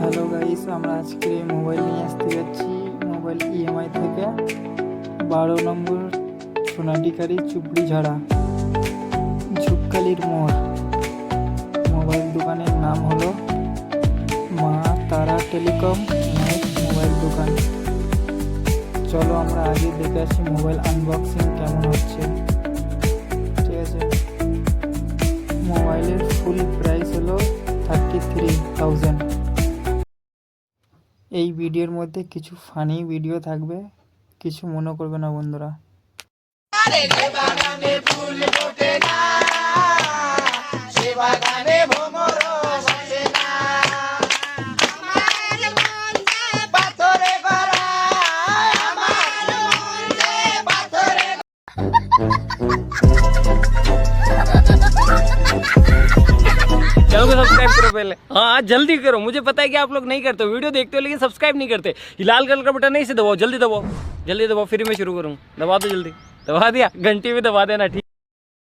Hello guys, আমরা আজকে mobile নিয়ে আসতে যাচ্ছি মোবাইল ইএমআই থেকে 12 নম্বর সোনাটিকারি চুপড়ি ঝাড়া ঝুপকালির মোড়। মোবাইল দোকানের নাম হলো মা তারা টেলিকম নাইট মোবাইল দোকান। চলো আমরা আগে দেখে আসি মোবাইল আনবক্সিং কেমন হচ্ছে। ঠিক আছে, মোবাইলের ফুল প্রাইস হলো 33,000। এই ভিডিওর মধ্যে কিছু ফানি ভিডিও থাকবে, কিছু মনে করবে না বন্ধুরা। चैनल को सब्सक्राइब करो पहले। हाँ जल्दी करो, मुझे पता है कि आप लोग नहीं करते हो, वीडियो देखते हो लेकिन सब्सक्राइब नहीं करते। ये लाल कलर का बटन नहीं से दबाओ, जल्दी दबाओ, जल्दी दबाओ, फिर मैं शुरू करूँ। दबा दो जल्दी, दबा दिया, घंटी भी दबा देना। ठीक।